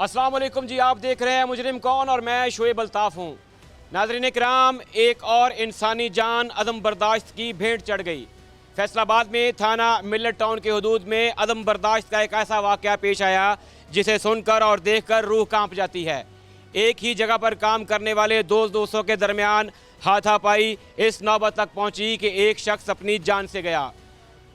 अस्सलाम वालेकुम जी, आप देख रहे हैं मुजरिम कौन और मैं शोएब अल्ताफ़ हूँ। नाज़रीन इकराम, एक और इंसानी जान अदम बर्दाश्त की भेंट चढ़ गई। फैसलाबाद में थाना मिल्लत टाउन के हदूद में अदम बर्दाश्त का एक ऐसा वाक़या पेश आया जिसे सुनकर और देखकर रूह कांप जाती है। एक ही जगह पर काम करने वाले दोस्तों के दरमियान हाथापाई इस नौबत तक पहुँची कि एक शख्स अपनी जान से गया।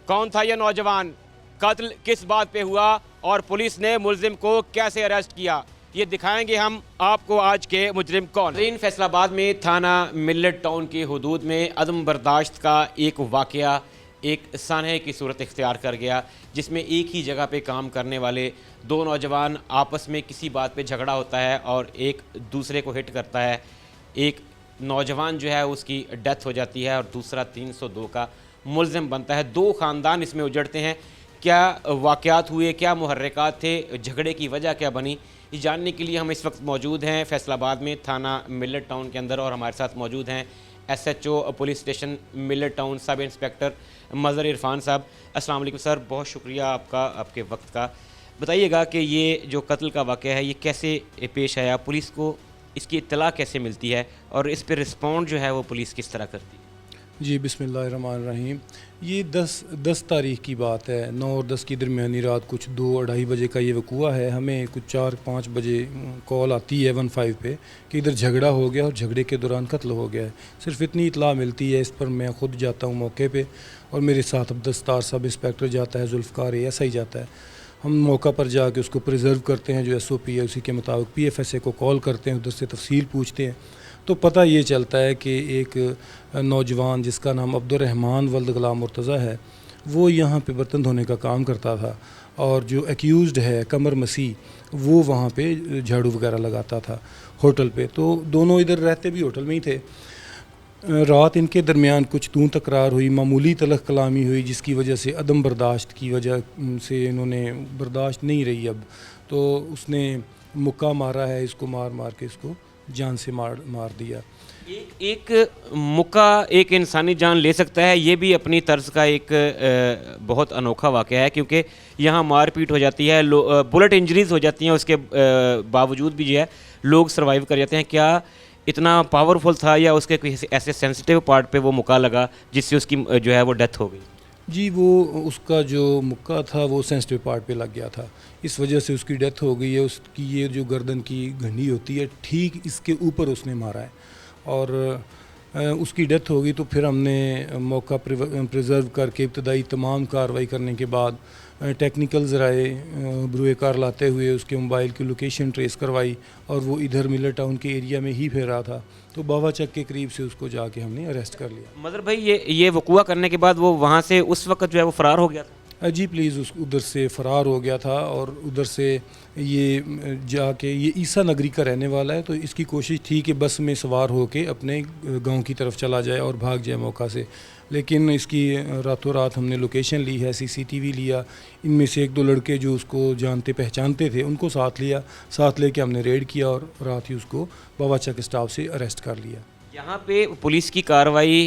कौन था यह नौजवान, कत्ल किस बात पे हुआ और पुलिस ने मुलजिम को कैसे अरेस्ट किया, ये दिखाएंगे हम आपको आज के मुजरिम कौन। फैसलाबाद में थाना मिल्लत टाउन के हदूद में अदम बर्दाश्त का एक वाक़या एक सानहे की सूरत इख्तियार कर गया, जिसमें एक ही जगह पे काम करने वाले दो नौजवान आपस में किसी बात पे झगड़ा होता है और एक दूसरे को हिट करता है। एक नौजवान जो है उसकी डेथ हो जाती है और दूसरा 302 का मुलजिम बनता है। दो ख़ानदान इसमें उजड़ते हैं। क्या वाक़यात हुए, क्या मुहर्रिकात थे, झगड़े की वजह क्या बनी, ये जानने के लिए हम इस वक्त मौजूद हैं फैसलाबाद में थाना मिल्लत टाउन के अंदर और हमारे साथ मौजूद हैं SHO पुलिस स्टेशन मिल्लत town sub inspector Mazhar Irfan साहब। अस्सलाम वालेकुम सर, बहुत शुक्रिया आपका, आपके वक्त का। बताइएगा कि ये जो कत्ल का वाक़या है ये कैसे पेश आया, पुलिस को इसकी इत्तला कैसे मिलती है और इस पर रिस्पॉन्ड जो है वो पुलिस किस तरह करती है? जी बिस्मिल्लाहिर्रहमानिर्रहीम। ये 10 तारीख की बात है। 9 और 10 की दरमियानी रात कुछ 2-2:30 बजे का ये वक़ूआ है। हमें कुछ 4-5 बजे कॉल आती है 15 पे कि इधर झगड़ा हो गया और झगड़े के दौरान कत्ल हो गया है। सिर्फ इतनी इतला मिलती है। इस पर मैं ख़ुद जाता हूँ मौके पे और मेरे साथ अब्दुस्तार सब इंस्पेक्टर जाता है, जुल्फ़कार SI जाता है। हम मौका पर जाके उसको प्रिजर्व करते हैं, जो SOP है उसी के मुताबिक PFSA को कॉल करते हैं, उधर से तफसील पूछते हैं। तो पता ये चलता है कि एक नौजवान जिसका नाम अब्दुर्रहमान वल्द ग़ुलाम मुर्तज़ा है, वो यहाँ पे बर्तन धोने का काम करता था और जो एक्यूज़्ड है कमर मसीह, वो वहाँ पे झाड़ू वगैरह लगाता था होटल पे। तो दोनों इधर रहते भी होटल में ही थे। रात इनके दरमियान कुछ तू तकरार हुई, मामूली तलख़ कलामी हुई, जिसकी वजह से अदम बर्दाश्त की वजह से इन्होंने बर्दाश्त नहीं रही अब, तो उसने मुक्का मारा है, इसको मार के इसको जान से मार दिया। एक मुक्का एक इंसानी जान ले सकता है, ये भी अपनी तर्ज का एक बहुत अनोखा वाक़या है, क्योंकि यहाँ मारपीट हो जाती है, बुलेट इंजरीज हो जाती हैं, उसके बावजूद भी जो है लोग सर्वाइव कर जाते हैं। क्या इतना पावरफुल था या उसके कोई ऐसे सेंसिटिव पार्ट पे वो मुक्का लगा जिससे उसकी जो है वो डेथ हो गई? जी, वो उसका जो मुक्का था वो सेंसिटिव पार्ट पे लग गया था, इस वजह से उसकी डेथ हो गई है। उसकी ये जो गर्दन की घंटी होती है ठीक इसके ऊपर उसने मारा है और उसकी डेथ हो गई। तो फिर हमने मौका प्रिजर्व करके इब्तदाई तमाम कार्रवाई करने के बाद टेक्निकल ज़राए बरूए कार लाते हुए उसके मोबाइल की लोकेशन ट्रेस करवाई और वो इधर मिल्लत टाउन के एरिया में ही फिर रहा था। तो बाबा चक के करीब से उसको जाके हमने अरेस्ट कर लिया। मदर भाई, ये वक़ूआ करने के बाद वो वहाँ से उस वक्त जो है वो फ़रार हो गया था? जी प्लीज़, उधर से फ़रार हो गया था और उधर से ये जाके, ये ईसा नगरी का रहने वाला है, तो इसकी कोशिश थी कि बस में सवार होके अपने गांव की तरफ चला जाए और भाग जाए मौका से। लेकिन इसकी रातों रात हमने लोकेशन ली है, CCTV लिया, इनमें से 1-2 लड़के जो उसको जानते पहचानते थे उनको साथ लिया, साथ लेके हमने रेड किया और रात ही उसको बाबा चक स्टाफ से अरेस्ट कर लिया। यहाँ पे पुलिस की कार्रवाई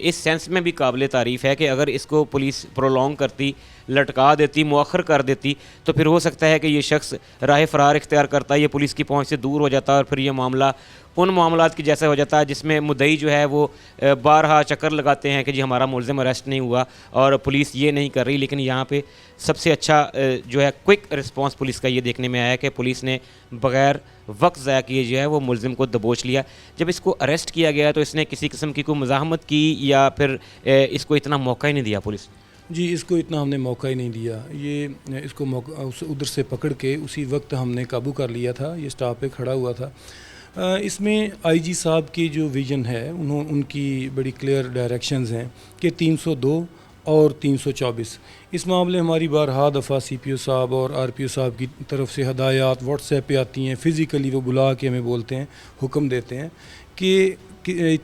इस सेंस में भी काबिल तारीफ़ है कि अगर इसको पुलिस प्रोलॉन्ग करती, लटका देती, मुअख्खर कर देती, तो फिर हो सकता है कि ये शख्स राह फ़रार इख्तियार करता, ये पुलिस की पहुँच से दूर हो जाता और फिर ये मामला उन मामलात की जैसे हो जाता है जिसमें मुद्दई जो है वो बारहा चक्कर लगाते हैं कि जी हमारा मुलज़िम अरेस्ट नहीं हुआ और पुलिस ये नहीं कर रही। लेकिन यहाँ पे सबसे अच्छा जो है क्विक रिस्पांस पुलिस का ये देखने में आया कि पुलिस ने बग़ैर वक्त ज़ाया किए जो है वो मुलज़िम को दबोच लिया। जब इसको अरेस्ट किया गया तो इसने किसी किस्म की कोई मुज़ाहमत की या फिर इसको इतना मौका ही नहीं दिया पुलिस? जी, इसको इतना हमने मौका ही नहीं दिया। ये इसको मौका उधर से पकड़ के उसी वक्त हमने काबू कर लिया था। ये स्टॉप पे खड़ा हुआ था। इसमें IG साहब की जो विज़न है, उनकी बड़ी क्लियर डायरेक्शंस हैं कि 302 और 324 इस मामले हमारी बारहा दफ़ा CPO साहब और RPO साहब की तरफ से हदायत व्हाट्सएप पे आती हैं, फ़िज़िकली वो बुला के हमें बोलते हैं, हुक्म देते हैं कि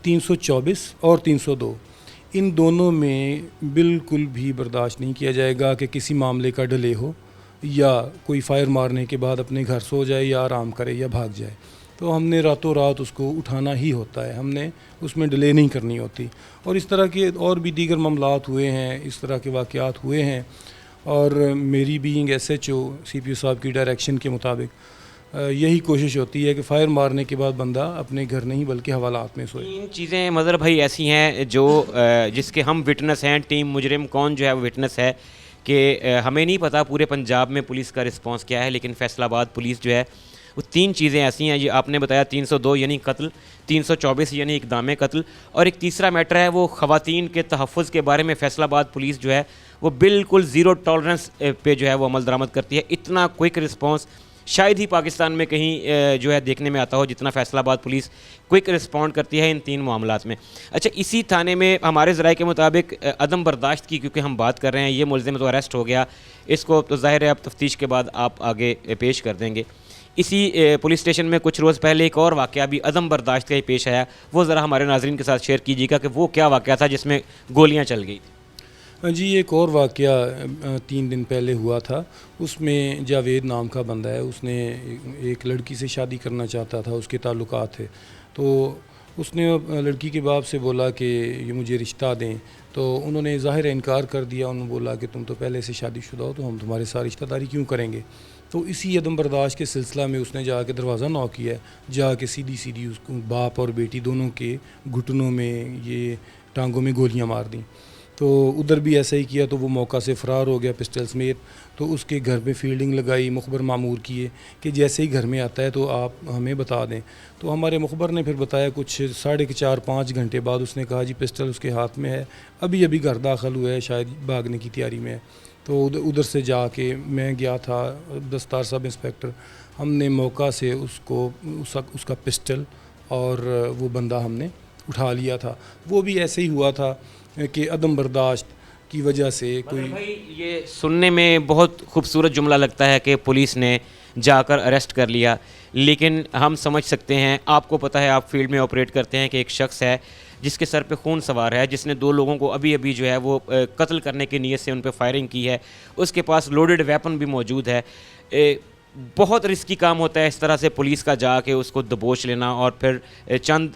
324 और 302 इन दोनों में बिल्कुल भी बर्दाश्त नहीं किया जाएगा कि किसी मामले का डिले हो या कोई फायर मारने के बाद अपने घर सो जाए या आराम करे या भाग जाए। तो हमने रातों रात उसको उठाना ही होता है, हमने उसमें डिले नहीं करनी होती। और इस तरह के और भी दीगर मामलात हुए हैं, इस तरह के वाक़यात हुए हैं और मेरी बीइंग SHO CPO साहब की डायरेक्शन के मुताबिक यही कोशिश होती है कि फायर मारने के बाद बंदा अपने घर नहीं बल्कि हवालात में सोए। तीन चीज़ें मदर भाई ऐसी हैं जो जिसके हम विटनेस हैं, टीम मुजरिम कौन जो है वो विटनेस है कि हमें नहीं पता पूरे पंजाब में पुलिस का रिस्पांस क्या है, लेकिन फैसलाबाद पुलिस जो है वो तीन चीज़ें ऐसी हैं। ये आपने बताया 302 यानी कत्ल, 324 यानी इक़दाम कत्ल, और एक तीसरा मैटर है वो ख़वातीन के तहफ़्फ़ुज़ के बारे में फैसलाबाद पुलिस जो है वो बिल्कुल ज़ीरो टॉलरेंस पे जो है वो अमल दरामद करती है। इतना क्विक रिस्पॉन्स शायद ही पाकिस्तान में कहीं जो है देखने में आता हो जितना फैसलाबाद पुलिस क्विक रिस्पॉन्ड करती है इन तीन मामलात में। अच्छा, इसी थाने में हमारे ज़राए के मुताबिक अदम बर्दाश्त की क्योंकि हम बात कर रहे हैं, ये मुलज़िम तो अरेस्ट हो गया, इसको तो ज़ाहिर है अब तफ्तीश के बाद आप आगे पेश कर देंगे। इसी पुलिस स्टेशन में कुछ रोज़ पहले एक और वाक़या भी अदम बर्दाश्त का ही पेश आया, वो ज़रा हमारे नाज़रीन के साथ शेयर कीजिएगा कि वो क्या वाक़या था जिसमें गोलियाँ चल गई थी। जी, एक और वाक़या 3 दिन पहले हुआ था। उसमें जावेद नाम का बंदा है, उसने एक लड़की से शादी करना चाहता था, उसके ताल्लुकात थे। तो उसने लड़की के बाप से बोला कि ये मुझे रिश्ता दें, तो उन्होंने ज़ाहिर है इनकार कर दिया। उन्होंने बोला कि तुम तो पहले से शादीशुदा हो, तो हम तुम्हारे साथ रिश्तेदारी क्यों करेंगे। तो इसी अदम बर्दाश्त के सिलसिला में उसने जाके दरवाज़ा नॉक किया, जाके सीधी सीधी उसको बाप और बेटी दोनों के घुटनों में, ये टांगों में गोलियां मार दी। तो उधर भी ऐसा ही किया, तो वो मौका से फ़रार हो गया पिस्टल समेत। तो उसके घर पे फील्डिंग लगाई, मुखबर मामूर किए कि जैसे ही घर में आता है तो आप हमें बता दें। तो हमारे मुखबर ने फिर बताया कुछ 4.5-5 घंटे बाद उसने कहा जी पिस्टल उसके हाथ में है, अभी अभी घर दाखिल हुआ है, शायद भागने की तैयारी में है। तो उधर से जाके मैं गया था, दस्तार सब इंस्पेक्टर, हमने मौका से उसका पिस्टल और वो बंदा हमने उठा लिया था। वो भी ऐसे ही हुआ था कि अदम बर्दाश्त की वजह से कोई। भाई ये सुनने में बहुत खूबसूरत जुमला लगता है कि पुलिस ने जाकर अरेस्ट कर लिया, लेकिन हम समझ सकते हैं, आपको पता है, आप फील्ड में ऑपरेट करते हैं, कि एक शख्स है जिसके सर पे खून सवार है, जिसने 2 लोगों को अभी अभी जो है वो कत्ल करने की नीयत से उन पे फायरिंग की है, उसके पास लोडेड वेपन भी मौजूद है। बहुत रिस्की काम होता है इस तरह से पुलिस का जाके उसको दबोच लेना और फिर चंद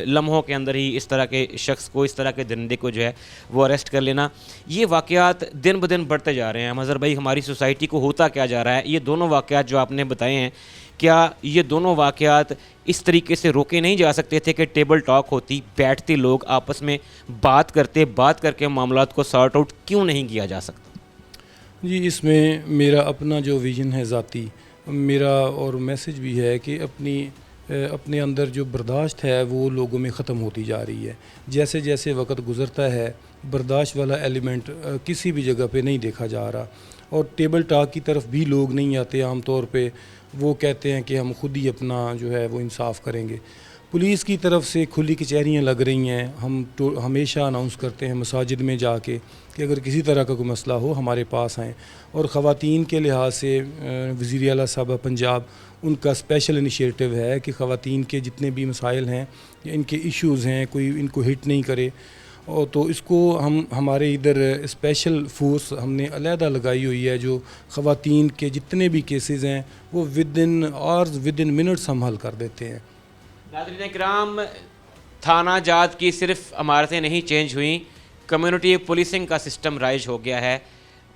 लम्हों के अंदर ही इस तरह के शख्स को, इस तरह के दरिंदे को जो है वो अरेस्ट कर लेना। ये वाक़यात दिन ब दिन बढ़ते जा रहे हैं। मज़हर भाई, हमारी सोसाइटी को होता क्या जा रहा है? ये दोनों वाक़यात जो आपने बताए हैं, क्या ये दोनों वाक़यात इस तरीके से रोके नहीं जा सकते थे कि टेबल टॉक होती, बैठते लोग आपस में बात करते, बात करके मामलात को सॉर्ट आउट क्यों नहीं किया जा सकता? जी, इसमें मेरा अपना जो विज़न है ज़ाती, मेरा और मैसेज भी है कि अपने अंदर जो बर्दाश्त है वो लोगों में ख़त्म होती जा रही है। जैसे जैसे वक्त गुज़रता है, बर्दाश्त वाला एलिमेंट किसी भी जगह पे नहीं देखा जा रहा, और टेबल टॉक की तरफ भी लोग नहीं आते। आम तौर पे वो कहते हैं कि हम खुद ही अपना जो है वो इंसाफ करेंगे। पुलिस की तरफ से खुली कचहरियाँ लग रही हैं। हम तो हमेशा अनाउंस करते हैं मसाजिद में जाके कि अगर किसी तरह का कोई मसला हो हमारे पास आएँ। और ख़वातीन के लिहाज से वज़ीर आला साहब पंजाब, उनका स्पेशल इनिशिएटिव है कि ख़वातीन के जितने भी मसाइल हैं, इनके इश्यूज़ हैं, कोई इनको हिट नहीं करे। और तो इसको हमारे इधर स्पेशल फोर्स हमने अलहदा लगाई हुई है, जो ख़वातीन के जितने भी केसेस हैं वो विद इन मिनट्स हम हल कर देते हैं। नाज़रीन किराम, थाना जात की सिर्फ इमारतें नहीं चेंज हुई, कम्युनिटी पुलिसिंग का सिस्टम राइज हो गया है।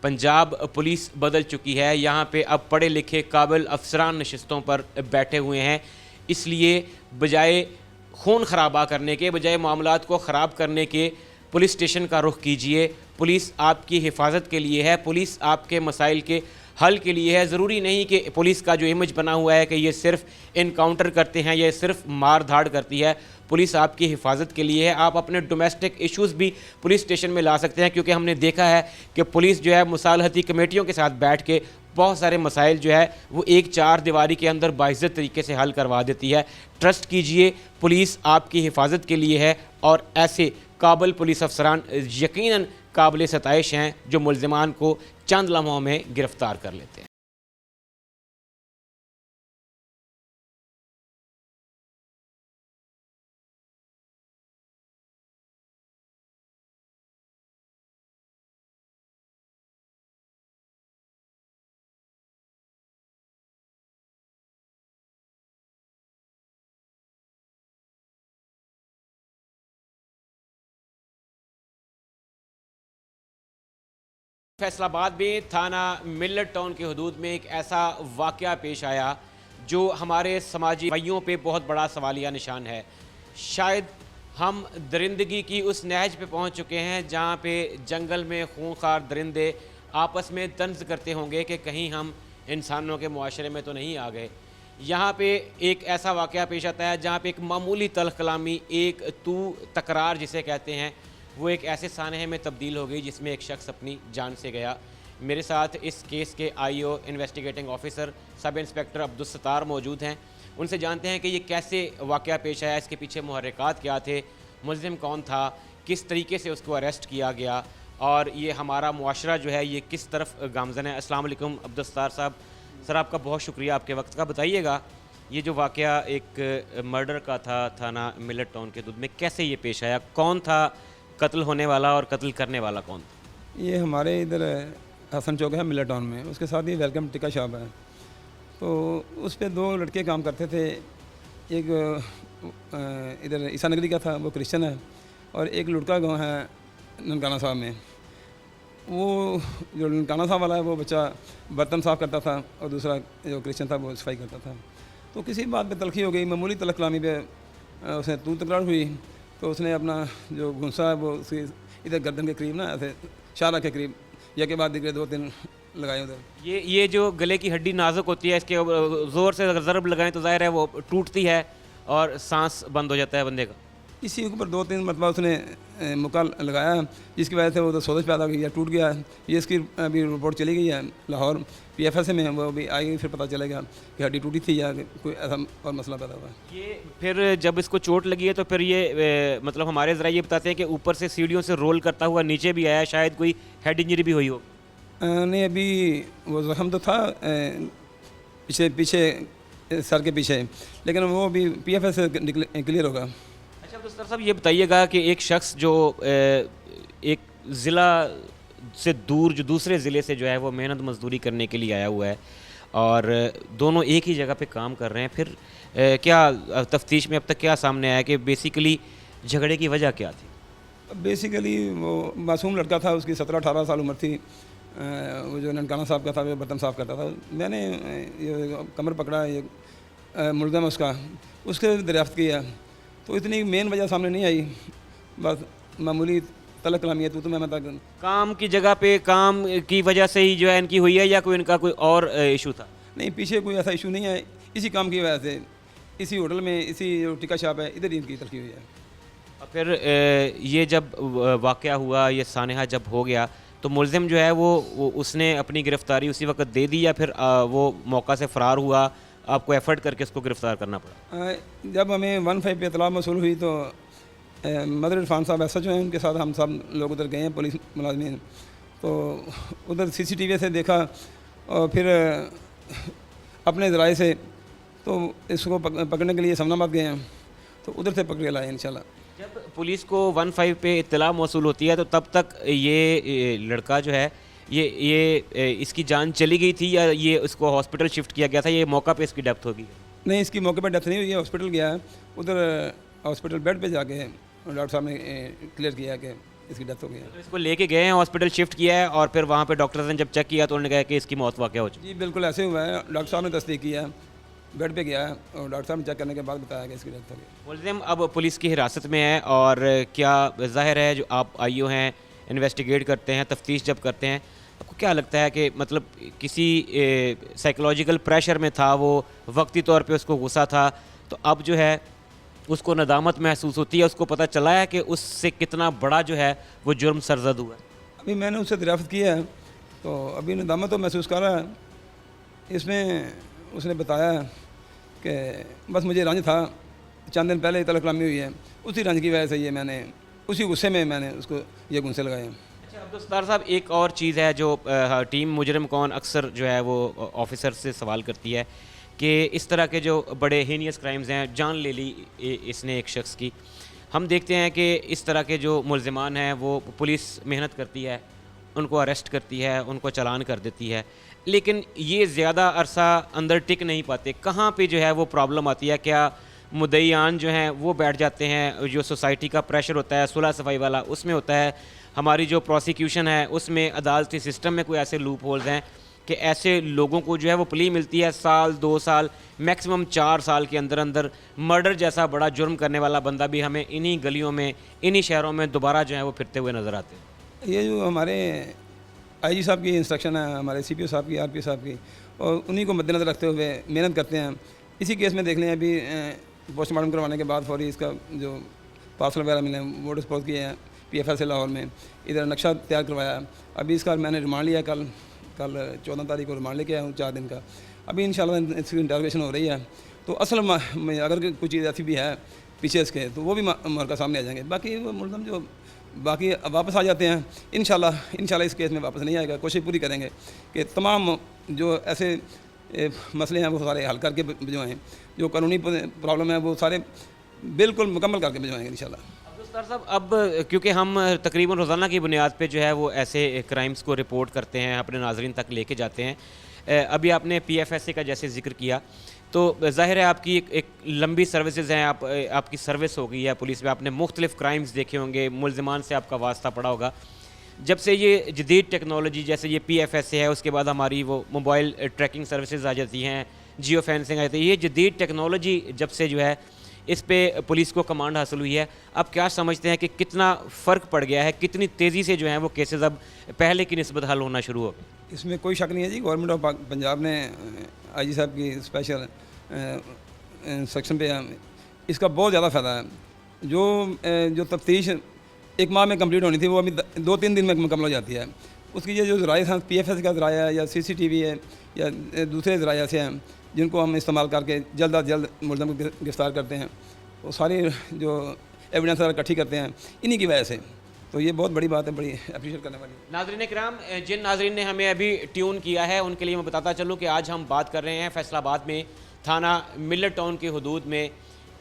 पंजाब पुलिस बदल चुकी है। यहाँ पे अब पढ़े लिखे काबिल अफसरान नशिस्तों पर बैठे हुए हैं। इसलिए बजाय खून खराबा करने के, बजाय मामलात को ख़राब करने के, पुलिस स्टेशन का रुख कीजिए। पुलिस आपकी हिफाजत के लिए है, पुलिस आपके मसाइल के हल के लिए है। ज़रूरी नहीं कि पुलिस का जो इमेज बना हुआ है कि ये सिर्फ इनकाउंटर करते हैं, ये सिर्फ मार धाड़ करती है। पुलिस आपकी हिफाजत के लिए है। आप अपने डोमेस्टिक इश्यूज़ भी पुलिस स्टेशन में ला सकते हैं, क्योंकि हमने देखा है कि पुलिस जो है मुसालहती कमेटियों के साथ बैठ के बहुत सारे मसाइल जो है वो एक चार दीवारी के अंदर बाइज़्ज़त तरीके से हल करवा देती है। ट्रस्ट कीजिए, पुलिस आपकी हिफाजत के लिए है, और ऐसे काबिल पुलिस अफसरान यकीनन काबिल सताइश हैं जो मुल्ज़िमान को चंद लम्हों में गिरफ़्तार कर लेते हैं। फैसलाबाद में थाना मिल्लत टाउन के हदूद में एक ऐसा वाक़या पेश आया जो हमारे समाजी भाइयों पे बहुत बड़ा सवालिया निशान है। शायद हम दरिंदगी की उस नहज पे पहुंच चुके हैं जहां पे जंगल में खूंखार दरिंदे आपस में तंज करते होंगे कि कहीं हम इंसानों के मुआशरे में तो नहीं आ गए। यहाँ पे एक ऐसा वाक़या पेश आता है जहाँ पे एक मामूली तल्ख़ कलामी, एक तू तकरार जिसे कहते हैं, वो एक ऐसे सानहे में तब्दील हो गई जिसमें एक शख्स अपनी जान से गया। मेरे साथ इस केस के IO investigating officer sub inspector Abdul Sattar मौजूद हैं। उनसे जानते हैं कि ये कैसे वाक़या पेश आया, इसके पीछे मुहर्रिकात क्या थे, मुल्ज़िम कौन था, किस तरीके से उसको अरेस्ट किया गया और ये हमारा मुआशरा जो है ये किस तरफ गामज़न है। अस्सलाम वालेकुम अब्दुल-सत्तार साहब। सर आपका बहुत शुक्रिया आपके वक्त का। बताइएगा ये जो वाक़या एक मर्डर का था थाना मिलट टाउन के हदूद में, कैसे ये पेश आया, कौन था कत्ल होने वाला और कत्ल करने वाला कौन था? ये हमारे इधर हसन चौक है मिलट टाउन में, उसके साथ ही वेलकम टिक्का शॉप है। तो उस पर दो लड़के काम करते थे, एक इधर ईसा नगरी का था, वो क्रिश्चियन है, और एक लुड़का गांव है ननकाना साहब में। वो जो ननकाना साहब वाला है वो बच्चा बर्तन साफ़ करता था और दूसरा जो क्रिश्चियन था वो सफाई करता था। तो किसी बात पे तलखी हो गई, मामूली तलख कलामी पे उसने तू तकरार हुई, तो उसने अपना जो घुंसा है वो उसकी इधर गर्दन के करीब ना ऐसे शारा के करीब या के बाद दिखे 2-3 लगाए उधर। ये जो गले की हड्डी नाजुक होती है, इसके ज़ोर से अगर ज़रब लगाएं तो ज़ाहिर है वो टूटती है और सांस बंद हो जाता है बंदे का। इसी के ऊपर 2-3 मरतबा उसने मुक्का लगाया, जिसकी वजह से वो तो सोच पैदा हो गई है, टूट गया है। ये इसकी अभी रिपोर्ट चली गई है लाहौर PFS में, वो अभी आएगी फिर पता चलेगा कि हड्डी टूटी थी या कोई ऐसा और मसला पैदा हुआ है। ये फिर जब इसको चोट लगी है तो फिर ये मतलब हमारे ज़रा ये बताते हैं कि ऊपर से सीढ़ियों से रोल करता हुआ नीचे भी आया, शायद कोई हेड इंजरी भी हुई हो। नहीं, अभी वो ज़ख्म तो था पीछे सर के पीछे, लेकिन वो अभी PFS से क्लियर होगा। अच्छा अब्दुल साहब ये बताइएगा कि एक शख्स जो एक ज़िला से दूर जो दूसरे ज़िले से जो है वो मेहनत मजदूरी करने के लिए आया हुआ है और दोनों एक ही जगह पे काम कर रहे हैं, फिर क्या तफ्तीश में अब तक क्या सामने आया कि बेसिकली झगड़े की वजह क्या थी? बेसिकली वो मासूम लड़का था, उसकी 17-18 साल उम्र थी। वो जो ननकाना साहब का था वो बर्तन साफ़ करता था। मैंने ये कमर पकड़ा, ये मुलज़म उसका, उसके दरियाफ्त किया तो इतनी मेन वजह सामने नहीं आई, बस मामूली तलक कलामी है तू तो मैं तक। काम की जगह पे काम की वजह से ही जो है इनकी हुई है या कोई इनका कोई और इशू था? नहीं, पीछे कोई ऐसा इशू नहीं है, इसी काम की वजह से इसी होटल में, इसी जो टिक्का शॉप है इधर ही इनकी तलखी हुई है। और फिर ये जब वाक़या हुआ, ये सानहा जब हो गया तो मुल्ज़िम जो है वो उसने अपनी गिरफ़्तारी उसी वक्त दे दी या फिर वो मौका से फ़रार हुआ, आपको एफ़र्ट करके उसको गिरफ़्तार करना पड़ा? जब हमें 1-5 पे इतला मौसूल हुई तो मदर इरफान साहब ऐसा जो हैं उनके साथ हम सब लोग उधर गए हैं, पुलिस मुलाज़िमीन, तो उधर CCTV से देखा और फिर अपने ज़राए से तो इसको पकड़ने के लिए समनाबाद गए हैं, तो उधर से पकड़ के लाए इंशाल्लाह। जब पुलिस को 1-5 पे इत्तला मौसूल होती है तो तब तक ये लड़का जो है ये इसकी जान चली गई थी या ये उसको हॉस्पिटल शिफ्ट किया गया था, ये मौका पे इसकी डेथ होगी? नहीं, इसकी मौके पर डेथ नहीं हुई है, हॉस्पिटल गया है, उधर हॉस्पिटल बेड पे जाके डॉक्टर साहब ने क्लियर किया कि इसकी डेथ हो गई है। तो इसको लेके गए हैं, हॉस्पिटल शिफ्ट किया है और फिर वहाँ पे डॉक्टर्स ने जब चेक किया तो उन्होंने कहा कि इसकी मौत वाक़या हो चुकी है? जी बिल्कुल ऐसे हुआ है, डॉक्टर साहब ने तस्दीक किया है, बेड पे गया है और डॉक्टर साहब ने चेक करने के बाद बताया कि इसकी डेथ हो गई। मुल्ज़िम अब पुलिस की हिरासत में है और क्या ज़ाहिर है जो आप आईओ हैं, इन्वेस्टिगेट करते हैं, तफ्तीश जब करते हैं, आपको क्या लगता है कि मतलब किसी साइकोलॉजिकल प्रेशर में था वो, वक्ती तौर पे उसको गुस्सा था, तो अब जो है उसको नदामत महसूस होती है, उसको पता चला है कि उससे कितना बड़ा जो है वो जुर्म सरजद हुआ है? अभी मैंने उससे दरियाफ्त किया है तो अभी नदामत तो महसूस कर रहा है। इसमें उसने बताया कि बस मुझे रंज था, चंद दिन पहले तलब कलामी हुई है, उसी रंज की वजह से ये मैंने उसी गुस्से में मैंने उसको ये गुस्से लगाए। अच्छा अब्दुल-सत्तार साहब, एक और चीज़ है जो टीम मुजरिम कौन अक्सर जो है वो ऑफिसर से सवाल करती है कि इस तरह के जो बड़े हीनियस क्राइम्स हैं, जान ले ली इसने एक शख्स की, हम देखते हैं कि इस तरह के जो मुल्ज़िमान हैं वो पुलिस मेहनत करती है, उनको अरेस्ट करती है, उनको चालान कर देती है, लेकिन ये ज़्यादा अरसा अंदर टिक नहीं पाते। कहाँ पे जो है वो प्रॉब्लम आती है? क्या मुद्दईआन जो हैं वो बैठ जाते हैं, जो सोसाइटी का प्रेशर होता है सुलह सफाई वाला उसमें होता है, हमारी जो प्रोसिक्यूशन है उसमें, अदालती सिस्टम में कोई ऐसे लूप होल्स हैं कि ऐसे लोगों को जो है वो प्ली मिलती है साल 2 साल मैक्सिमम 4 साल के अंदर अंदर मर्डर जैसा बड़ा जुर्म करने वाला बंदा भी हमें इन्हीं गलियों में इन्हीं शहरों में दोबारा जो है वो फिरते हुए नज़र आते हैं। ये जो हमारे आईजी साहब की इंस्ट्रक्शन है, हमारे सीपीओ साहब की, आरपीओ साहब की, और उन्हीं को मद्देनज़र रखते हुए मेहनत करते हैं। इसी केस में देख लें, अभी पोस्टमार्टम करवाने के बाद फौरी इसका जो पार्सल वगैरह मिले वो डिस्पोज किए हैं PFL से लाहौर में, इधर नक्शा तैयार करवाया। अभी इसका मैंने रिमांड लिया, कल 14 तारीख को रिमांड लेके आया हूँ 4 दिन का। अभी इंशाल्लाह इसकी इंटरोगेशन हो रही है, तो असल में अगर कोई चीज़ ऐसी भी है पीछे इसके तो वो भी मौका सामने आ जाएंगे। बाकी वो मुल्ज़म जो बाकी वापस आ जाते हैं, इंशाल्लाह इस केस में वापस नहीं आएगा। कोशिश पूरी करेंगे कि तमाम जो ऐसे मसले हैं वो सारे हल करके भिजवाएँ, जो कानूनी प्रॉब्लम है वो सारे बिल्कुल मुकम्मल करके भिजवाएंगे इंशाल्लाह। सर साहब, अब क्योंकि हम तकरीबन रोज़ाना की बुनियाद पे जो है वो ऐसे क्राइम्स को रिपोर्ट करते हैं, अपने नाजरीन तक लेके जाते हैं। अभी आपने PFSA का जैसे जिक्र किया, तो ज़ाहिर है आपकी एक लंबी सर्विसेज हैं, आपकी सर्विस हो गई है पुलिस में, आपने मुख्तलिफ़ क्राइम्स देखे होंगे, मुल्ज़िमान से आपका वास्ता पड़ा होगा। जब से ये जदीद टेक्नोलॉजी जैसे ये PFSA है, उसके बाद हमारी वो मोबाइल ट्रैकिंग सर्विसेज आ जाती हैं, जियो फेंसिंग आ जाती है, ये जदीद टेक्नोलॉजी जब से जो है इस पे पुलिस को कमांड हासिल हुई है, अब क्या समझते हैं कि कितना फ़र्क पड़ गया है, कितनी तेज़ी से जो है वो केसेस अब पहले की निस्बत हल होना शुरू हो गए? इसमें कोई शक नहीं है जी, गवर्नमेंट ऑफ पंजाब ने आईजी साहब की स्पेशल सेक्शन पे इसका बहुत ज़्यादा फ़ायदा है। जो तफ्तीश 1 माह में कंप्लीट होनी थी वो अभी 2-3 दिन में मुकम्मल हो जाती है। उसकी ये जो ज़राए हैं, PFS का ज़राया है या CCTV है या दूसरे ज़राया से हैं जिनको हम इस्तेमाल करके जल्द अज जल्द मुलज़म को गिरफ़्तार करते हैं, वो सारी जो एविडेंस इकट्ठी करते हैं इन्हीं की वजह से, तो ये बहुत बड़ी बात है, बड़ी अप्रिशिएट करने वाली। नाज़रीन इकराम, जिन नाज़रीन ने हमें अभी ट्यून किया है उनके लिए मैं बताता चलूँ कि आज हम बात कर रहे हैं फैसलाबाद में थाना मिलर टाउन के हदूद में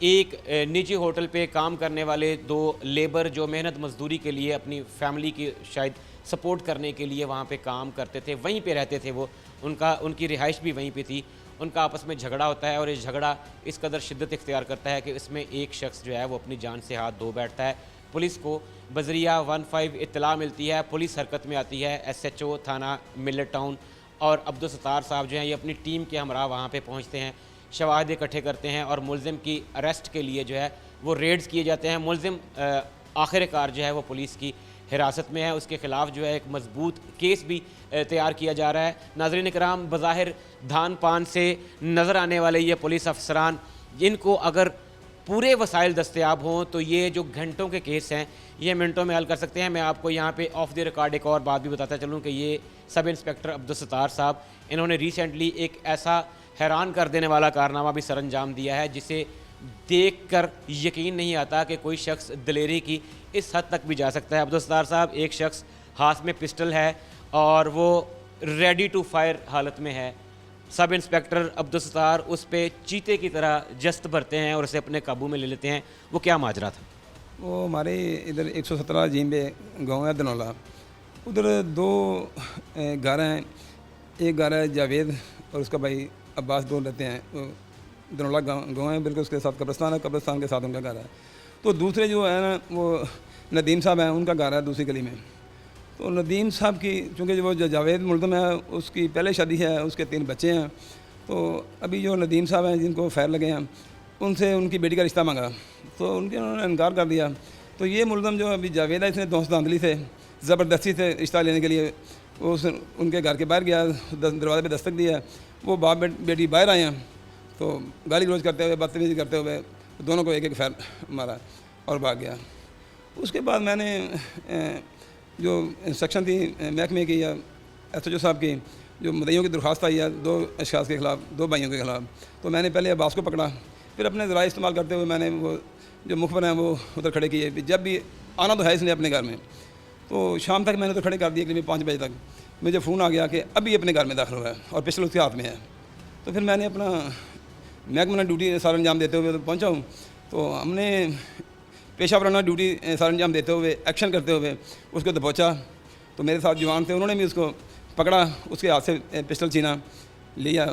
एक निजी होटल पे काम करने वाले 2 लेबर जो मेहनत मजदूरी के लिए अपनी फैमिली की शायद सपोर्ट करने के लिए वहाँ पे काम करते थे, वहीं पे रहते थे वो, उनकी रिहाइश भी वहीं पे थी। उनका आपस में झगड़ा होता है और ये झगड़ा इस कदर शिद्दत इख्तियार करता है कि इसमें एक शख्स जो है वो अपनी जान से हाथ धो बैठता है। पुलिस को बजरिया 15 इत्तला मिलती है, पुलिस हरकत में आती है। SHO थाना मिलर टाउन और अब्दुल सत्तार साहब जो हैं ये अपनी टीम के हमरा वहाँ पे पहुँचते हैं, शवाहिद इकट्ठे करते हैं और मुलज़िम की अरेस्ट के लिए जो है वो रेड्स किए जाते हैं। मुलज़िम आखिरकार जो है वो पुलिस की हिरासत में है, उसके ख़िलाफ़ जो है एक मजबूत केस भी तैयार किया जा रहा है। नाज़रीन इकराम, बज़ाहिर धान पान से नज़र आने वाले ये पुलिस अफसरान, जिनको अगर पूरे वसाइल दस्तयाब हों तो ये जो घंटों के केस हैं ये मिनटों में हल कर सकते हैं। मैं आपको यहाँ पे ऑफ द रिकॉर्ड एक और बात भी बताता चलूँ कि ये सब इंस्पेक्टर अब्दुल सत्तार साहब, इन्होंने रिसेंटली एक ऐसा हैरान कर देने वाला कारनामा भी सरअंजाम दिया है जिसे देखकर यकीन नहीं आता कि कोई शख्स दिलेरी की इस हद तक भी जा सकता है। अब्दुल सत्तार साहब, एक शख्स हाथ में पिस्टल है और वो रेडी टू फायर हालत में है। सब इंस्पेक्टर अब्दुल सत्तार उस पर चीते की तरह जस्त भरते हैं और उसे अपने काबू में ले लेते हैं। वो क्या माजरा था? वो हमारे इधर 117 जींबे गाँव है दनौला, उधर 2 घर हैं। एक घर है जावेद और उसका भाई अब्बास, 2 रहते हैं। वो दनौला गाँव है, बिल्कुल उसके साथ कब्रिस्तान है, कब्रिस्तान के साथ उनका घर है। तो दूसरे जो है ना वो नदीम साहब हैं, उनका घर है दूसरी गली में। तो नदीम साहब की चूँकि वो जावेद मुल्ज़िम है, उसकी पहले शादी है, उसके 3 बच्चे हैं। तो अभी जो नदीम साहब हैं जिनको फायर लगे हैं, उनसे उनकी बेटी का रिश्ता मांगा तो उन्होंने इनकार कर दिया। तो ये मुल्ज़िम जो अभी जावेद है, इसने दोस्त धांधली से ज़बरदस्ती से रिश्ता लेने के लिए वो उनके घर के बाहर गया, दरवाजे पे दस्तक दिया। वो बाप बेटी बाहर आए हैं तो गाली गलौज करते हुए, बदतमीज़ी करते हुए दोनों को एक फायर मारा और भाग गया। उसके बाद मैंने जो इंस्ट्रक्शन थी महकमे की या SHO साहब की, जो मुद्दइयों की दरख्वास्त आई है 2 अशखास के ख़िलाफ़, 2 भाइयों के ख़िलाफ़, तो मैंने पहले अब्बास को पकड़ा, फिर अपने ज़राए इस्तेमाल करते हुए मैंने वो जो मुखबर हैं वो उधर खड़े किए। जब भी आना तो है इसने अपने घर में, तो शाम तक मैंने तो खड़े कर दिए, करीब 5 बजे तक मुझे फ़ोन आ गया कि अभी अपने घर में दाखिल हुआ है और पिस्टल उसके हाथ में है। तो फिर मैंने अपना महकमा ड्यूटी सारा अंजाम देते हुए तो पहुँचा हूँ। तो हमने पेशा वराना ड्यूटी सारा अंजाम देते हुए, एक्शन करते हुए उसको दबोचा। तो मेरे साथ जवान थे, उन्होंने भी उसको पकड़ा, उसके हाथ से पिस्टल छीना लिया।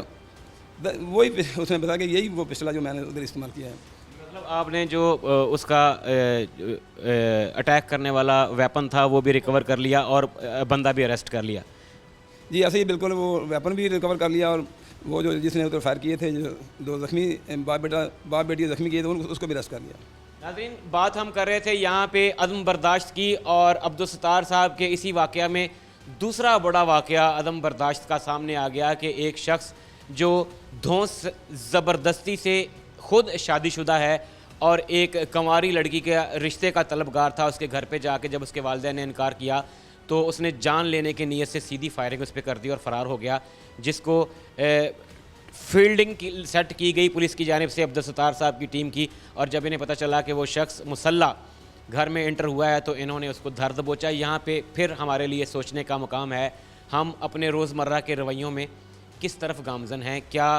वही उसने बताया कि यही वो पिस्टल है जो मैंने उधर इस्तेमाल किया है। मतलब आपने जो उसका अटैक करने वाला वेपन था वो भी रिकवर कर लिया और बंदा भी अरेस्ट कर लिया? जी ऐसे ही बिल्कुल, वो वेपन भी रिकवर कर लिया, और वो जो जिसने उधर फायर किए थे, जो दो जख्मी बाप बेटी जख्मी किए थे, उसको भी अरेस्ट कर लिया। नाज़रीन, बात हम कर रहे थे यहाँ पे अदम बर्दाश्त की, और अब्दुल सत्तार साहब के इसी वाक़या में दूसरा बड़ा वाक़या अदम बर्दाश्त का सामने आ गया कि एक शख्स जो धौंस ज़बरदस्ती से ख़ुद शादीशुदा है और एक कंवारी लड़की के रिश्ते का तलबगार था, उसके घर पे जाके जब उसके वालिदैन ने इनकार किया तो उसने जान लेने की नीयत से सीधी फायरिंग उस पर कर दी और फ़रार हो गया, जिसको फील्डिंग की सेट की गई पुलिस की जानिब से अब्दुल सत्तार साहब की टीम की। और जब इन्हें पता चला कि वो शख्स मुसल्ला घर में एंटर हुआ है तो इन्होंने उसको धर दबोचा। यहाँ पे फिर हमारे लिए सोचने का मुकाम है, हम अपने रोज़मर्रा के रवैयों में किस तरफ गामजन हैं? क्या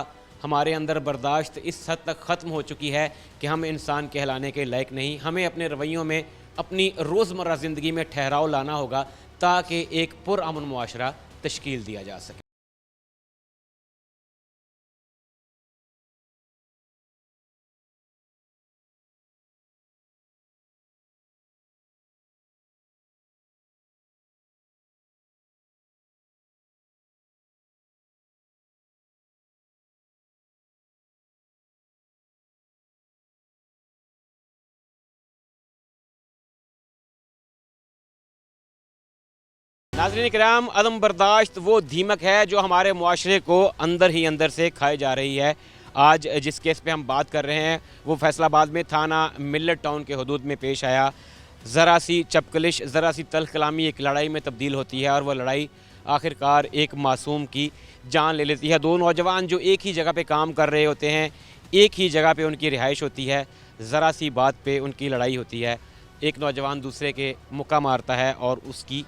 हमारे अंदर बर्दाश्त इस हद तक ख़त्म हो चुकी है कि हम इंसान कहलाने के लायक नहीं? हमें अपने रवैयों में अपनी रोज़मर्रा ज़िंदगी में ठहराव लाना होगा ताकि एक पुरअमन मुआशरा तश्कील दिया जा सके। नाज़रीन किराम, अदम बर्दाश्त वो धीमक है जो हमारे मुआशरे को अंदर ही अंदर से खाई जा रही है। आज जिस केस पे हम बात कर रहे हैं वो फैसलाबाद में थाना मिल्लत टाउन के हदूद में पेश आया। ज़रा सी चपकलिश, ज़रा सी तल्ख कलामी एक लड़ाई में तब्दील होती है और वह लड़ाई आखिरकार एक मासूम की जान ले लेती है। दो नौजवान जो एक ही जगह पे काम कर रहे होते हैं, एक ही जगह पे उनकी रिहाइश होती है, ज़रा सी बात पे उनकी लड़ाई होती है। एक नौजवान दूसरे के मुक्का मारता है और उसकी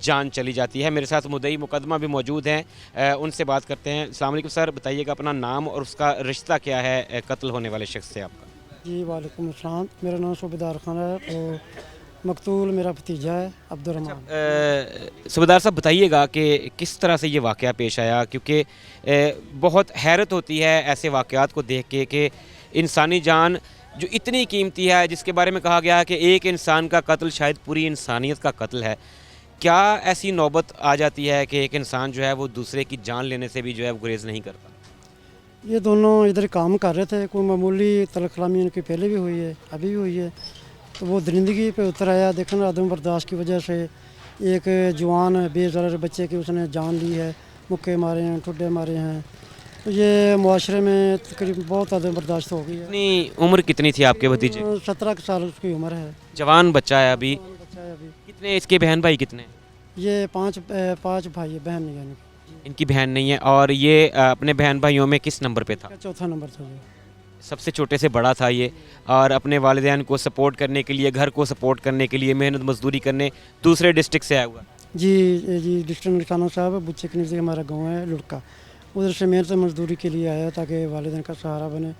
जान चली जाती है। मेरे साथ मुद्दई मुकदमा भी मौजूद हैं, उनसे बात करते हैं। अस्सलाम वालेकुम सर, बताइएगा अपना नाम और उसका रिश्ता क्या है कत्ल होने वाले शख्स से आपका? जी वालेकुम अस्सलाम, मेरा नाम सूबेदार खान है और मकतूल मेरा भतीजा है अब्दुर्रहमान। सूबेदार साहब, बताइएगा कि किस तरह से ये वाक़या पेश आया, क्योंकि बहुत हैरत होती है ऐसे वाक़यात को देख के कि इंसानी जान जो इतनी कीमती है, जिसके बारे में कहा गया है कि एक इंसान का कत्ल शायद पूरी इंसानियत का कत्ल है, क्या ऐसी नौबत आ जाती है कि एक इंसान जो है वो दूसरे की जान लेने से भी जो है वो गुरेज नहीं करता? ये दोनों इधर काम कर रहे थे, कोई मामूली तलखलामी इनकी पहले भी हुई है, अभी भी हुई है, तो वो दरिंदगी पे उतर आया। देखना अदम बर्दाश्त की वजह से एक जवान बेज़र बच्चे की उसने जान ली है, मुक्के मारे हैं, ठुड्डे मारे हैं, तो ये मुआशरे में तकरीबन बहुत अदम बर्दाश्त हो गई है। अपनी उम्र कितनी थी आपके भतीजे? 17 साल उसकी उम्र है, जवान बच्चा है अभी। बच्चा है अभी। कितने इसके बहन भाई कितने? ये पाँच भाई है, बहन नहीं है इनकी। इनकी बहन नहीं है। और ये अपने बहन भाइयों में किस नंबर पे था? चौथा नंबर था ये। सबसे छोटे से बड़ा था ये, और अपने वालिदैन को सपोर्ट करने के लिए, घर को सपोर्ट करने के लिए मेहनत मजदूरी करने दूसरे डिस्ट्रिक्ट से आया हुआ। जी डिस्ट्रिक्ट निशाना साहब बुच्चे के नीचे हमारा गांव है लुड़का, उधर से मेहनत मजदूरी के लिए आया ताकि वालिदैन का सहारा बने,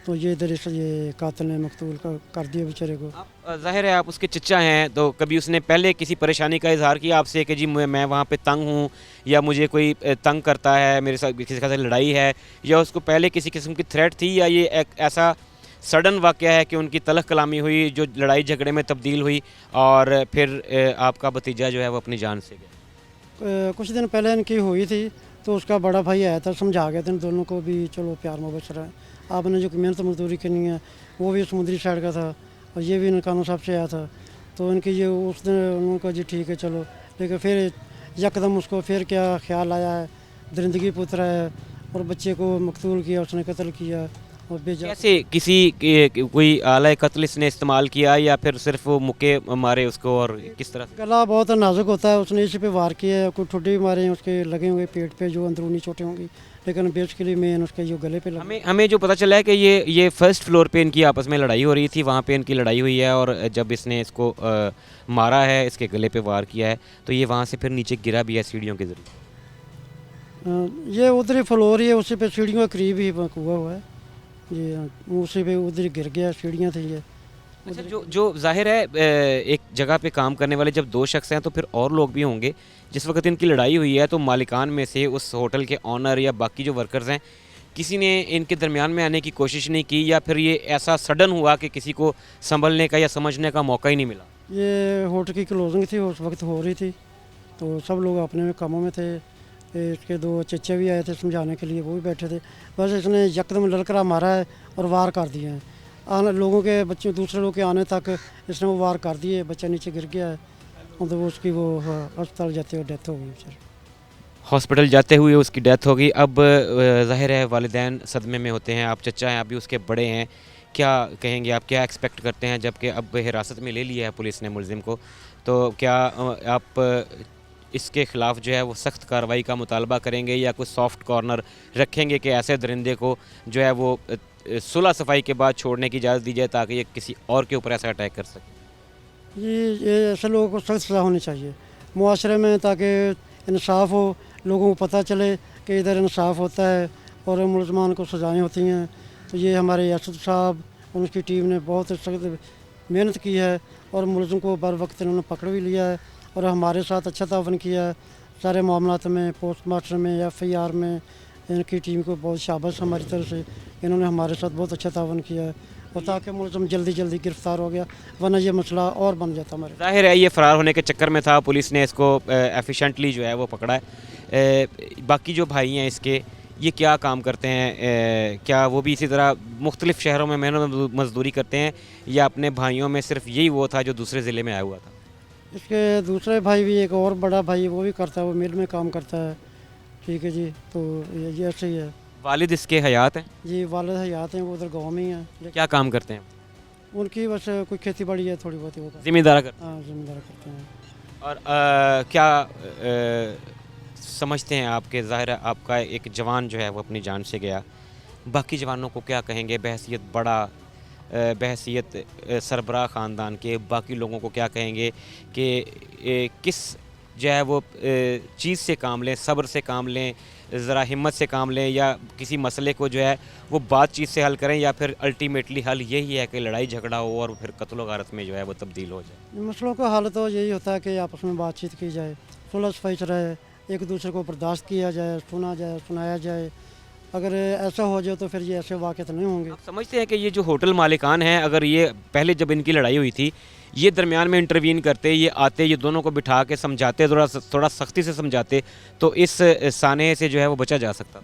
तो ये इधर ये कातिल ने मकतूल कर दिया बेचारे को। आप ज़ाहिर है आप उसके चचा हैं, तो कभी उसने पहले किसी परेशानी का इजहार किया आपसे कि जी मैं वहाँ पे तंग हूँ, या मुझे कोई तंग करता है, मेरे साथ किसी के साथ लड़ाई है, या उसको पहले किसी किस्म की थ्रेट थी, या ये एक ऐसा सडन वाक़या है कि उनकी तलख कलामी हुई जो लड़ाई झगड़े में तब्दील हुई और फिर आपका भतीजा जो है वो अपनी जान से गया? कुछ दिन पहले इनकी हुई थी, तो उसका बड़ा भाई आया था, समझा गया था इन दोनों को भी चलो प्यार मोहब्बत से रहें, आपने जो मेहनत मजदूरी करनी है। वो भी समुद्री साइड का था और ये भी ननकाना साहब से आया था, तो इनकी ये उसने उनको जी ठीक है चलो, लेकिन फिर यकदम उसको फिर क्या ख्याल आया है, दरिंदगी पे उतरा है और बच्चे को मकतूल किया, उसने कत्ल किया और बेजा। कैसे किसी कोई आला कत्ल इसने इस्तेमाल किया या फिर सिर्फ वो मुक्के मारे उसको, और किस तरह से? गला बहुत नाजुक होता है, उसने इसी पे वार किया है, कोई ठुड्डे भी मारे हैं उसके लगे हुए पेट पे जो अंदरूनी चोटें होंगी, लेकिन बेसिकली मेन उसके जो गले पे लगे। हमें जो पता चला है कि ये फर्स्ट फ्लोर पे इनकी आपस में लड़ाई हो रही थी, वहाँ पे इनकी लड़ाई हुई है, और जब इसने इसको मारा है, इसके गले पे वार किया है, तो ये वहाँ से फिर नीचे गिरा भी है सीढ़ियों के ज़रिए। ये उधर ही फ्लोर ही है, उसी पे सीढ़ियों के करीब ही कुआ हुआ है जी, उसी पे उधर गिर गया, सीढ़ियाँ थी ये। अच्छा, जो जाहिर है एक जगह पे काम करने वाले जब दो शख्स हैं तो फिर और लोग भी होंगे। जिस वक्त इनकी लड़ाई हुई है तो मालिकान में से उस होटल के ऑनर या बाकी जो वर्कर्स हैं, किसी ने इनके दरमियान में आने की कोशिश नहीं की, या फिर ये ऐसा सडन हुआ कि किसी को संभलने का या समझने का मौका ही नहीं मिला? ये होटल की क्लोजिंग थी उस वक्त हो रही थी, तो सब लोग अपने में कामों में थे, इसके दो चचे भी आए थे समझाने के लिए, वो भी बैठे थे। बस इसने यकदम ललकरा मारा है और वार कर दिए हैं। लोगों के बच्चों दूसरे लोग के आने तक इसने वो वार कर दिए, बच्चा नीचे गिर गया है, मतलब उसकी वो अस्पताल जाते हुए डेथ हो गई सर। हॉस्पिटल जाते हुए उसकी डेथ हो गई। अब ज़ाहिर है वालिदैन सदमे में होते हैं। आप चचा हैं, अभी उसके बड़े हैं, क्या कहेंगे आप? क्या एक्सपेक्ट करते हैं जबकि अब हिरासत में ले लिया है पुलिस ने मुलजिम को, तो क्या आप इसके ख़िलाफ़ जो है वो सख्त कार्रवाई का मुतालबा करेंगे या कुछ सॉफ्ट कॉर्नर रखेंगे कि ऐसे दरिंदे को जो है वो सुलह सफाई के बाद छोड़ने की इजाज़त दी जाए ताकि ये किसी और के ऊपर ऐसा अटैक कर सके? ये ऐसे लोगों को सख्त सज़ा होनी चाहिए मुआशरे में, ताकि इंसाफ हो, लोगों को पता चले कि इधर इंसाफ होता है और मुलजमान को सज़ाएँ होती हैं। तो ये हमारे असद साहब और उनकी टीम ने बहुत सख्त मेहनत की है और मुलजिम को बर वक्त इन्होंने पकड़ भी लिया है और हमारे साथ अच्छा तावन किया है सारे मामलात में, पोस्टमास्टर में, FIR में। इनकी टीम को बहुत शाबाश हमारी तरफ से, इन्होंने हमारे साथ बहुत अच्छा तावन किया है और ताकि मुलजिम जल्दी जल्दी गिरफ़्तार हो गया, वरना ये मसला और बन जाता हमारे। ज़ाहिर है ये फ़रार होने के चक्कर में था, पुलिस ने इसको एफिशिएंटली जो है वो पकड़ा है। बाकी जो भाई हैं इसके, ये क्या काम करते हैं? क्या वो भी इसी तरह मुख्तलिफ़ शहरों में मेहनत मजदूरी करते हैं या अपने भाइयों में सिर्फ यही वो था जो दूसरे ज़िले में आया हुआ था? इसके दूसरे भाई भी, एक और बड़ा भाई वो भी करता है, वो मिल में काम करता है। ठीक है जी, तो ये ऐसे ही है। वालिद इसके हयात हैं? जी वालिद हयात हैं, वो उधर गाँव में ही हैं। क्या काम करते हैं? उनकी बस कोई खेती बाड़ी है थोड़ी बहुत, वो ज़िम्मेदार करते हाँ ज़िम्मेदार करते हैं। हैं। और क्या समझते हैं आपके, ज़ाहिर है आपका एक जवान जो है वो अपनी जान से गया, बाकी जवानों को क्या कहेंगे बहैसियत बड़ा, बहैसियत सरबराह ख़ानदान के, बाकी लोगों को क्या कहेंगे कि किस जो है वो चीज़ से काम लें, सब्र से काम लें, ज़रा हिम्मत से काम लें, या किसी मसले को जो है वो बातचीत से हल करें, या फिर अल्टीमेटली हल यही है कि लड़ाई झगड़ा हो और फिर कत्ल गारत में जो है वो तब्दील हो जाए? मसलों का हल तो यही होता है कि आपस में बातचीत की जाए, सुलह सफाई रहे, एक दूसरे को बर्दाश्त किया जाए, सुना जाए, सुनाया जाए। अगर ऐसा हो जाए तो फिर ये ऐसे वाक़यात नहीं होंगे। आप समझते हैं कि ये जो होटल मालिकान हैं, अगर ये पहले जब इनकी लड़ाई हुई थी, ये दरमियान में इंटरवीन करते, ये आते, ये दोनों को बिठा के समझाते, थोड़ा सख्ती से समझाते, तो इस साने से जो है वो बचा जा सकता?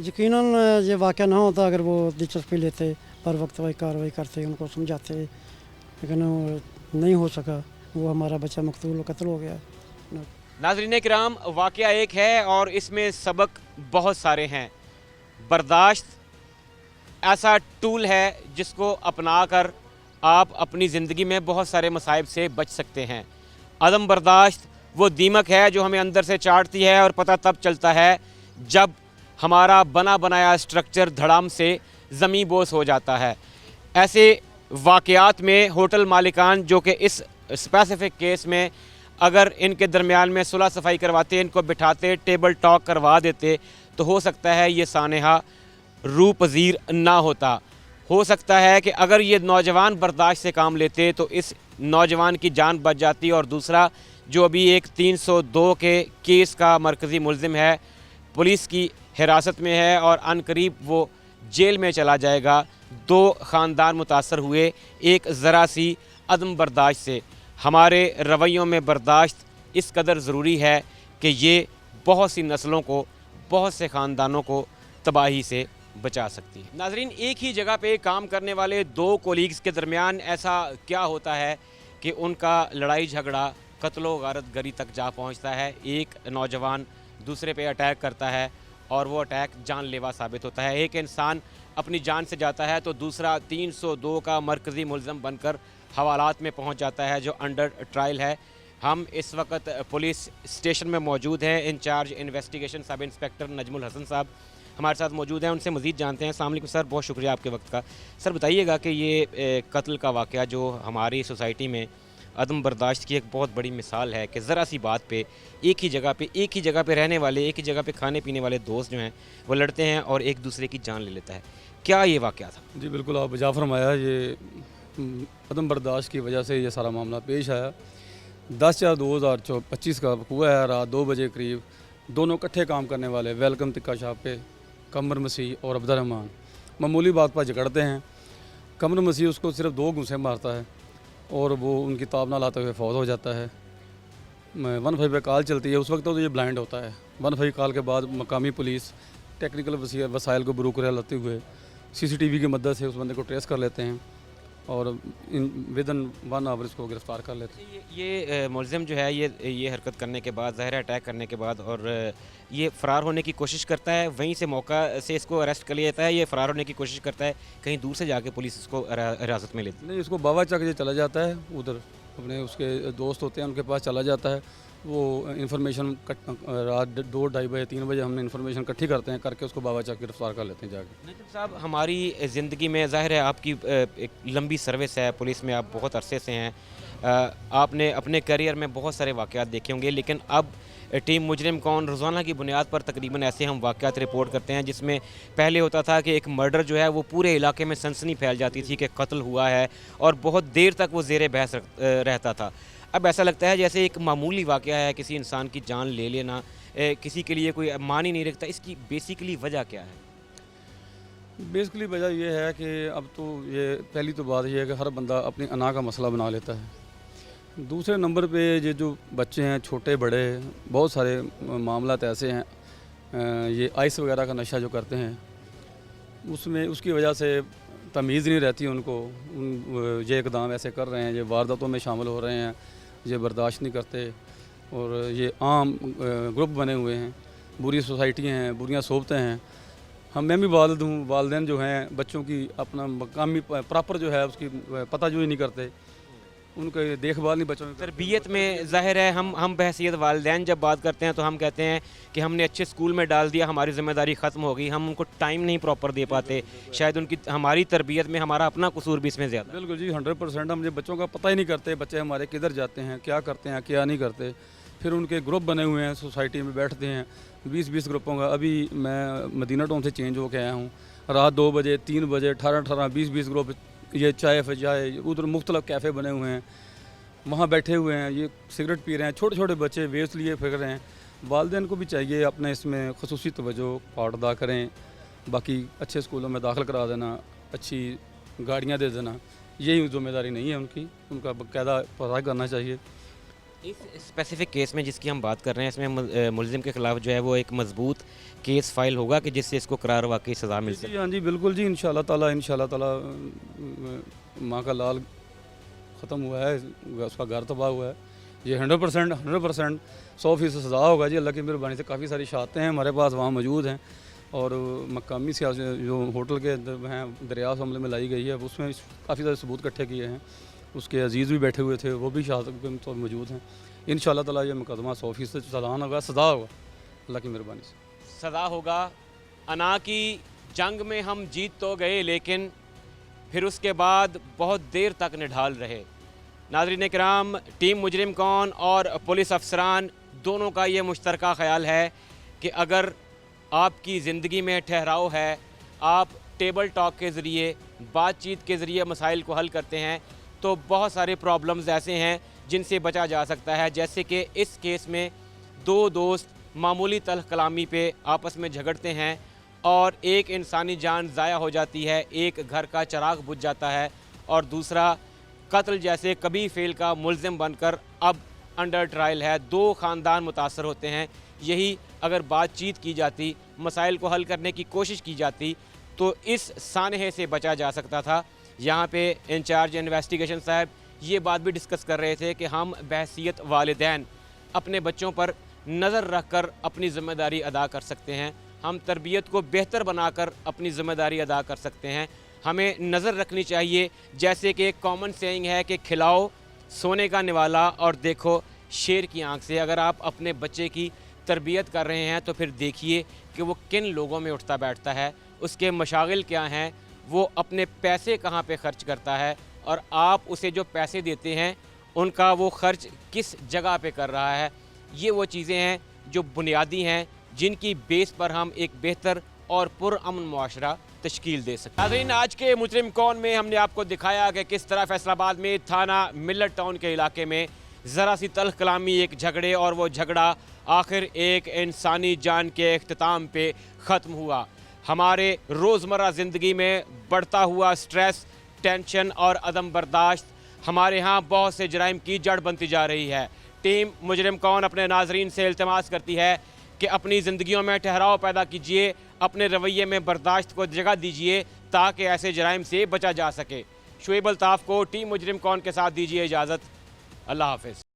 यकीनन ये वाक़या ना होता अगर वो दिलचस्पी लेते, पर वक्त वही कार्रवाई करते, उनको समझाते, लेकिन वो नहीं हो सका। वो हमारा बच्चा मकतूल कत्ल हो गया। नाज़रीन किराम, वाक़या एक है और इसमें सबक बहुत सारे हैं। बर्दाश्त ऐसा टूल है जिसको अपना कर आप अपनी ज़िंदगी में बहुत सारे मसाइब से बच सकते हैं। अदम बर्दाश्त वो दीमक है जो हमें अंदर से चाटती है और पता तब चलता है जब हमारा बना बनाया स्ट्रक्चर धड़ाम से ज़मीं बोस हो जाता है। ऐसे वाक़यात में होटल मालिकान जो कि इस स्पेसिफ़िक केस में अगर इनके दरमियान में सुलह सफाई करवाते, इनको बिठाते, टेबल टॉक करवा देते, तो हो सकता है ये सानेहा रूह पज़ीर ना होता। हो सकता है कि अगर ये नौजवान बर्दाश्त से काम लेते तो इस नौजवान की जान बच जाती। और दूसरा, जो अभी एक 302 के केस का मरकज़ी मुलजिम है, पुलिस की हिरासत में है और अनकरीब वो जेल में चला जाएगा। 2 ख़ानदान मुतासर हुए एक ज़रा सी अदम बर्दाश्त से। हमारे रवैयों में बर्दाश्त इस कदर ज़रूरी है कि ये बहुत सी नस्लों को, बहुत से ख़ानदानों को तबाही से बचा सकती है। नाज़रीन, एक ही जगह पे काम करने वाले 2 कोलीग्स के दरमियान ऐसा क्या होता है कि उनका लड़ाई झगड़ा कत्लो गारत गरी तक जा पहुंचता है। एक नौजवान दूसरे पे अटैक करता है और वो अटैक जानलेवा साबित होता है। एक इंसान अपनी जान से जाता है तो दूसरा 302 का मरकज़ी मुलज़म बनकर हवालात में पहुंच जाता है जो अंडर ट्रायल है। हम इस वक्त पुलिस स्टेशन में मौजूद हैं। Incharge investigation sub inspector Najmul Hasan साहब हमारे साथ मौजूद हैं, उनसे मज़ीद जानते हैं। अस्सलाम वालेकुम सर, बहुत शुक्रिया आपके वक्त का। सर बताइएगा कि ये कत्ल का वाक़या जो हमारी सोसाइटी में अदम बर्दाश्त की एक बहुत बड़ी मिसाल है कि ज़रा सी बात पे एक ही जगह पे रहने वाले, एक ही जगह पे खाने पीने वाले दोस्त जो हैं वो लड़ते हैं और एक दूसरे की जान ले लेता है। क्या ये वाक़या था? जी बिल्कुल, आप बजा फरमाया। ये अदम बर्दाश्त की वजह से ये सारा मामला पेश आया। 10/4/2025 का हुआ है। रात 2 बजे करीब दोनों इकट्ठे काम करने वाले वेलकम तिक्का शॉप पे कमर मसीह और अब्दुर्रहमान मामूली बात पर झगड़ते हैं। कमर मसीह उसको सिर्फ 2 घूंसे मारता है और वो उनकी ताब ना लाते हुए फौत हो जाता है। 15 पे कॉल चलती है, उस वक्त तो ये ब्लाइंड होता है। 15 कॉल के बाद मकामी पुलिस टेक्निकल वसाइल को बरूक लाते हुए CCTV की मदद से उस बंदे को ट्रेस कर लेते हैं और विदिन 1 आवर इसको गिरफ्तार कर लेते हैं। ये मुलजिम जो है ये हरकत करने के बाद, ज़ाहिर है अटैक करने के बाद, और ये फ़रार होने की कोशिश करता है, वहीं से मौका से इसको अरेस्ट कर लिया जाता है, ये फ़रार होने की कोशिश करता है, कहीं दूर से जाके पुलिस इसको हिरासत में लेती है। नहीं, इसको बाबा चक ये चला जाता है, उधर अपने उसके दोस्त होते हैं उनके पास चला जाता है। वो इन्फॉर्मेशन रात 2, 2:30 बजे, 3 बजे हमने इन्फॉर्मेशन इकट्ठी करते हैं, करके उसको बाबा चक गिरफ्तार कर लेते हैं जाके। नजीब साहब, हमारी ज़िंदगी में ज़ाहिर है आपकी एक लंबी सर्विस है, पुलिस में आप बहुत अरसे से हैं, आपने अपने करियर में बहुत सारे वाक़यात देखे होंगे, लेकिन अब टीम मुजरिम कौन रोज़ाना की बुनियाद पर तकरीबन ऐसे हम वाक़यात रिपोर्ट करते हैं जिसमें पहले होता था कि एक मर्डर जो है वो पूरे इलाके में सनसनी फैल जाती थी कि कत्ल हुआ है, और बहुत देर तक वो ज़ेरे बहस रहता था। अब ऐसा लगता है जैसे एक मामूली वाक़या है, किसी इंसान की जान ले लेना किसी के लिए कोई मान ही नहीं रखता। इसकी बेसिकली वजह क्या है? बेसिकली वजह यह है कि अब तो ये पहली तो बात यह है कि हर बंदा अपनी अना का मसला बना लेता है। दूसरे नंबर पे ये जो बच्चे हैं, छोटे बड़े, बहुत सारे मामलात ऐसे हैं, ये आइस वगैरह का नशा जो करते हैं उसमें उसकी वजह से तमीज़ नहीं रहती उनको। ये इकदाम ऐसे कर रहे हैं, ये वारदातों में शामिल हो रहे हैं, ये बर्दाश्त नहीं करते, और ये आम ग्रुप बने हुए हैं, बुरी सोसाइटियाँ हैं, बुरियाँ सोबतें हैं। मैं भी वालिद हूँ, वालिदैन जो हैं बच्चों की अपना मकामी प्रॉपर जो है उसकी पता जो ही नहीं करते, उनके देखभाल नहीं बच्चों की। तरबियत में ज़ाहिर है हम बहसीत वालिदैन जब बात करते हैं तो हम कहते हैं कि हमने अच्छे स्कूल में डाल दिया, हमारी ज़िम्मेदारी ख़त्म हो गई, हम उनको टाइम नहीं प्रॉपर दे पाते, शायद उनकी हमारी तरबियत में हमारा अपना कसूर भी इसमें ज़्यादा। बिल्कुल जी, 100%। हम ये बच्चों का पता ही नहीं करते, बच्चे हमारे किधर जाते हैं, क्या करते हैं, क्या नहीं करते। फिर उनके ग्रुप बने हुए हैं, सोसाइटी में बैठते हैं 20-20 ग्रुपों का। अभी मैं मदीना टाउन से चेंज होकर आया हूँ, रात 2 बजे, 3 बजे 18-18, 20-20 ग्रुप, ये चाय फजाए, उधर मुख्तलिफ कैफ़े बने हुए हैं, वहाँ बैठे हुए हैं, ये सिगरेट पी रहे हैं, छोटे छोटे बच्चे वेस्ट लिए फिर रहे हैं। वालिदैन को भी चाहिए अपने इसमें खसूसी तवज्जो पार्ट अदा करें। बाकी अच्छे स्कूलों में दाखिल करा देना, अच्छी गाड़ियाँ दे देना, यही जिम्मेदारी नहीं है उनकी, उनका बाकायदा पता करना चाहिए। इस स्पेसिफिक केस में जिसकी हम बात कर रहे हैं, इसमें मुलजिम के ख़िलाफ़ जो है वो एक मजबूत केस फाइल होगा कि जिससे इसको करार वाकई सज़ा मिल सके। हाँ जी, बिल्कुल जी, इंशाल्लाह ताला माँ का लाल ख़त्म हुआ है, उसका घर तबाह हुआ है, ये 100% 100% सज़ा होगा जी। अल्लाह की मेहरबानी से काफ़ी सारी शहादतें हैं हमारे पास वहाँ मौजूद हैं, और मकामी सियासी जो होटल के हैं दरिया हमले में लाई गई है, उसमें काफ़ी सारे सबूत इकट्ठे किए हैं। उसके अजीज़ भी बैठे हुए थे, वो भी शहादत तो मौजूद हैं। इंशाल्लाह ताला ये मुकदमा 100% चलान होगा, सज़ा होगा अल्लाह की मेहरबानी से। सज़ा होगा। अना की जंग में हम जीत तो गए, लेकिन फिर उसके बाद बहुत देर तक निढाल रहे। नाज़रीन किराम, टीम मुजरिम कौन और पुलिस अफसरान दोनों का ये मुश्तरका ख़याल है कि अगर आपकी ज़िंदगी में ठहराव है, आप टेबल टॉक के ज़रिए, बातचीत के ज़रिए मसाइल को हल करते हैं, तो बहुत सारे प्रॉब्लम्स ऐसे हैं जिनसे बचा जा सकता है। जैसे कि इस केस में 2 दोस्त मामूली तल्ख़ कलामी पे आपस में झगड़ते हैं और एक इंसानी जान ज़ाया हो जाती है, एक घर का चिराग बुझ जाता है, और दूसरा कत्ल जैसे कभी फेल का मुलजिम बनकर अब अंडर ट्रायल है। 2 ख़ानदान मुतासर होते हैं। यही अगर बातचीत की जाती, मसाइल को हल करने की कोशिश की जाती, तो इस सानहे से बचा जा सकता था। यहाँ पे इंचार्ज इन्वेस्टिगेशन साहब ये बात भी डिस्कस कर रहे थे कि हम बहसीत वालिदैन अपने बच्चों पर नज़र रख कर अपनी ज़िम्मेदारी अदा कर सकते हैं, हम तरबियत को बेहतर बनाकर अपनी ज़िम्मेदारी अदा कर सकते हैं। हमें नज़र रखनी चाहिए, जैसे कि एक कॉमन सेइंग है कि खिलाओ सोने का निवाला और देखो शेर की आंख से। अगर आप अपने बच्चे की तरबियत कर रहे हैं तो फिर देखिए कि वो किन लोगों में उठता बैठता है, उसके मशागिल क्या हैं, वो अपने पैसे कहाँ पे ख़र्च करता है, और आप उसे जो पैसे देते हैं उनका वो ख़र्च किस जगह पे कर रहा है। ये वो चीज़ें हैं जो बुनियादी हैं, जिनकी बेस पर हम एक बेहतर और पुरअमन मुआशरा तश्कील दे सकते हैं। नाज़रीन, आज के मुजरिम कौन में हमने आपको दिखाया कि किस तरह फैसलाबाद में थाना मिल्लत टाउन के इलाके में ज़रा सी तल्ख़ कलामी, एक झगड़े, और वो झगड़ा आखिर एक इंसानी जान के इख्तिताम पे ख़त्म हुआ। हमारे रोज़मर्रा ज़िंदगी में बढ़ता हुआ स्ट्रेस, टेंशन और अदम बर्दाश्त हमारे यहाँ बहुत से जराइम की जड़ बनती जा रही है। टीम मुजरिम कौन अपने नाजरीन से इल्तमास करती है कि अपनी ज़िंदगियों में ठहराव पैदा कीजिए, अपने रवैये में बर्दाश्त को जगह दीजिए ताकि ऐसे जराइम से बचा जा सके। शुएब अल्ताफ़ को टीम मुजरिम कौन के साथ दीजिए इजाज़त। अल्लाह हाफ़िज़।